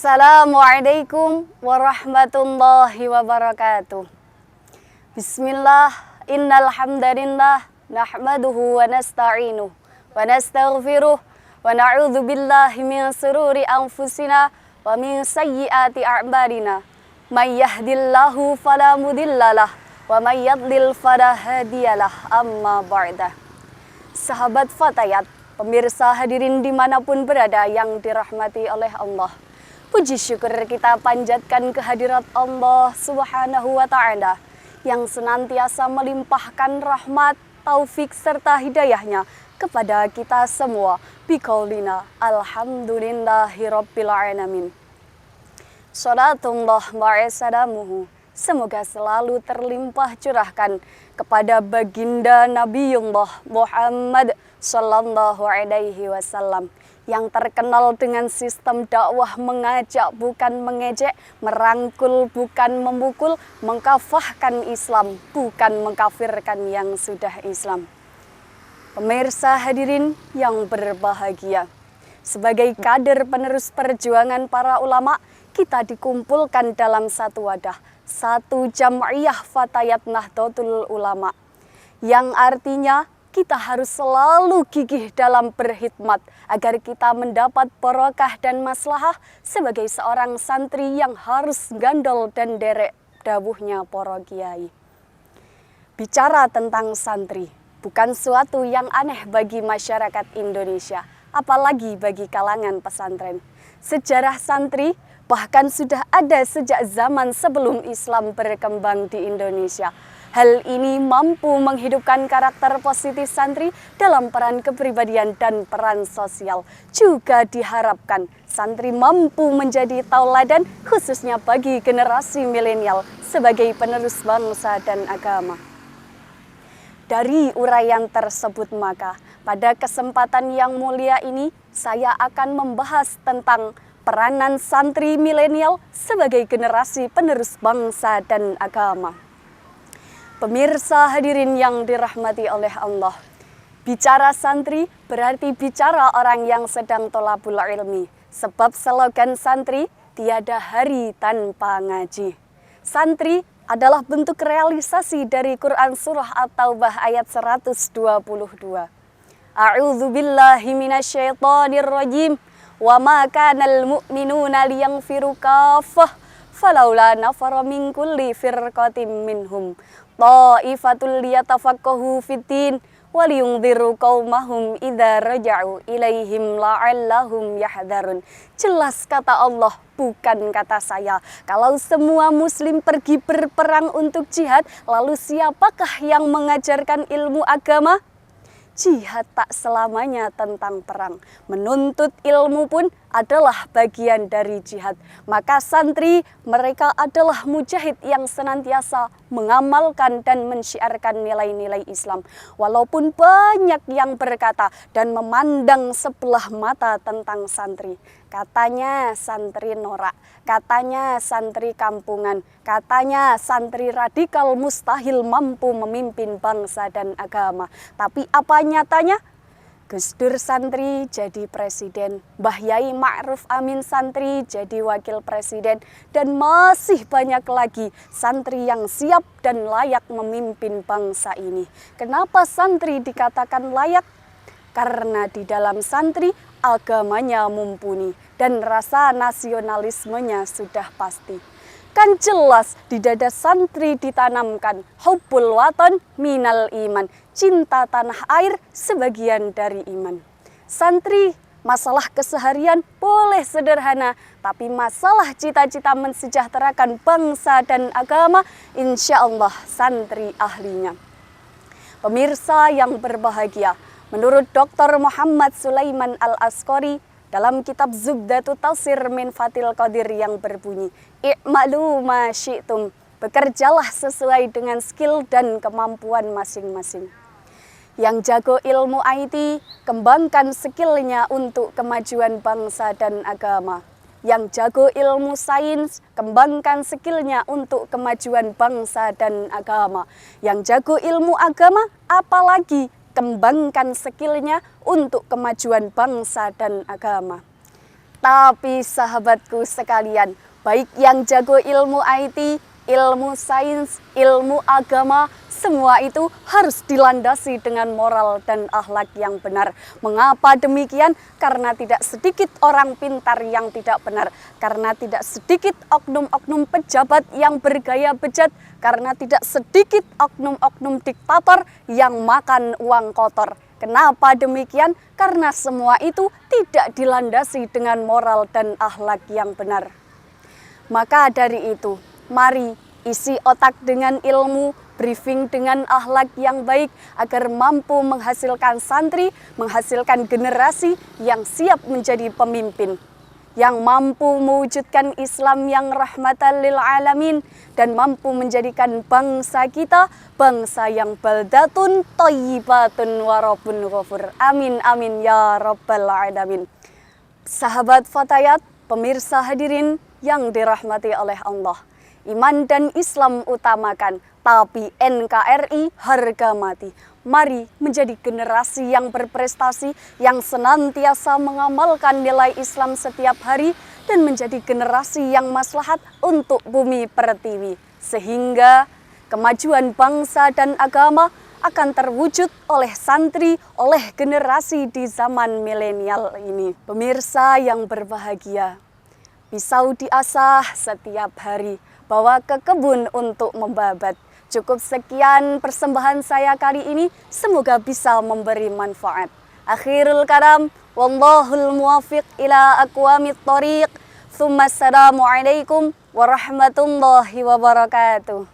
Assalamualaikum warahmatullahi wabarakatuh. Bismillah, innal hamdalillah nahmaduhu wa nasta'inuh wa nastaghfiruh wa na'udzu billahi min shururi anfusina wa min sayyiati a'malina. May yahdihillahu fala mudhillalah wa may yadlil fala hadiyalah. Amma ba'da. Sahabat Fatayat, pemirsa hadirin dimanapun berada yang dirahmati oleh Allah. Puji syukur kita panjatkan kehadirat Allah Subhanahu wa Ta'ala yang senantiasa melimpahkan rahmat, taufik serta hidayahnya kepada kita semua. Biqaulina alhamdulillahirabbil alamin. Salatullah ma'asalamuhu, semoga selalu terlimpah curahkan kepada baginda Nabiullah Muhammad sallallahu alaihi wasallam yang terkenal dengan sistem dakwah mengajak bukan mengejek, merangkul bukan memukul, mengkafahkan Islam bukan mengkafirkan yang sudah Islam. Pemirsa hadirin yang berbahagia, sebagai kader penerus perjuangan para ulama, kita dikumpulkan dalam satu wadah, satu jam'iyah Fatayat Nahdlatul Ulama, yang artinya kita harus selalu gigih dalam berkhidmat agar kita mendapat barokah dan maslahah sebagai seorang santri yang harus gandol dan derek dawuhnya para kiai. Bicara tentang santri bukan suatu yang aneh bagi masyarakat Indonesia, apalagi bagi kalangan pesantren. Sejarah santri bahkan sudah ada sejak zaman sebelum Islam berkembang di Indonesia. Hal ini mampu menghidupkan karakter positif santri dalam peran kepribadian dan peran sosial. Juga diharapkan santri mampu menjadi tauladan khususnya bagi generasi milenial sebagai penerus bangsa dan agama. Dari uraian tersebut maka, pada kesempatan yang mulia ini saya akan membahas tentang peranan santri milenial sebagai generasi penerus bangsa dan agama. Pemirsa hadirin yang dirahmati oleh Allah, bicara santri berarti bicara orang yang sedang thalabul ilmi. Sebab slogan santri, tiada hari tanpa ngaji. Santri adalah bentuk realisasi dari Quran Surah At-Taubah ayat 122. A'udzu billahi minasyaitonir rajim. Wa ma kanal mu'minuna liyanfiru kaffah falaula nafara min kulli firqatin minhum ta'ifatul liyatafaqahu fiddin wa liyunziru qaumahum idza raja'u ilaihim la'allahum yahdharun. Jelas kata Allah, bukan kata saya. Kalau semua muslim pergi berperang untuk jihad, lalu siapakah yang mengajarkan ilmu agama? Jihad tak selamanya tentang perang. Menuntut ilmu pun adalah bagian dari jihad. Maka santri mereka adalah mujahid yang senantiasa mengamalkan dan mensyiarkan nilai-nilai Islam. Walaupun banyak yang berkata dan memandang sebelah mata tentang santri. Katanya santri norak, katanya santri kampungan, katanya santri radikal mustahil mampu memimpin bangsa dan agama. Tapi apa nyatanya? Gus Dur santri jadi presiden, Mbah Yai Ma'ruf Amin santri jadi wakil presiden, dan masih banyak lagi santri yang siap dan layak memimpin bangsa ini. Kenapa santri dikatakan layak? Karena di dalam santri agamanya mumpuni dan rasa nasionalismenya sudah pasti. Kan jelas di dada santri ditanamkan hubbul watan minal iman, cinta tanah air sebagian dari iman. Santri masalah keseharian boleh sederhana, tapi masalah cita-cita mensejahterakan bangsa dan agama, insya Allah santri ahlinya. Pemirsa yang berbahagia, menurut Dr. Muhammad Sulaiman Al-Asqari dalam kitab Zubdatu Tafsir min Fathil Qadir yang berbunyi, i'malu ma syi'tum, bekerjalah sesuai dengan skill dan kemampuan masing-masing. Yang jago ilmu IT, kembangkan skillnya untuk kemajuan bangsa dan agama. Yang jago ilmu sains, kembangkan skillnya untuk kemajuan bangsa dan agama. Yang jago ilmu agama, apalagi kembangkan skillnya untuk kemajuan bangsa dan agama. Tapi sahabatku sekalian, baik yang jago ilmu IT, ilmu sains, ilmu agama, semua itu harus dilandasi dengan moral dan akhlak yang benar. Mengapa demikian? Karena tidak sedikit orang pintar yang tidak benar. Karena tidak sedikit oknum-oknum pejabat yang bergaya bejat. Karena tidak sedikit oknum-oknum diktator yang makan uang kotor. Kenapa demikian? Karena semua itu tidak dilandasi dengan moral dan akhlak yang benar. Maka dari itu, mari isi otak dengan ilmu, briefing dengan akhlak yang baik agar mampu menghasilkan santri, menghasilkan generasi yang siap menjadi pemimpin, yang mampu mewujudkan Islam yang rahmatan lil alamin dan mampu menjadikan bangsa kita bangsa yang baldatun thayyibatun wa rabbun ghafur. Amin amin ya rabbal alamin. Sahabat Fatayat, pemirsa hadirin yang dirahmati oleh Allah. Iman dan Islam utamakan, tapi NKRI harga mati. Mari menjadi generasi yang berprestasi, yang senantiasa mengamalkan nilai Islam setiap hari, dan menjadi generasi yang maslahat untuk bumi pertiwi. Sehingga kemajuan bangsa dan agama akan terwujud oleh santri, oleh generasi di zaman milenial ini. Pemirsa yang berbahagia, pisau diasah setiap hari, bawa ke kebun untuk membabat. Cukup sekian persembahan saya kali ini, semoga bisa memberi manfaat. Akhirul kalam, wallahul muwafiq ila aqwamit thoriq. Assalamualaikum warahmatullahi wabarakatuh.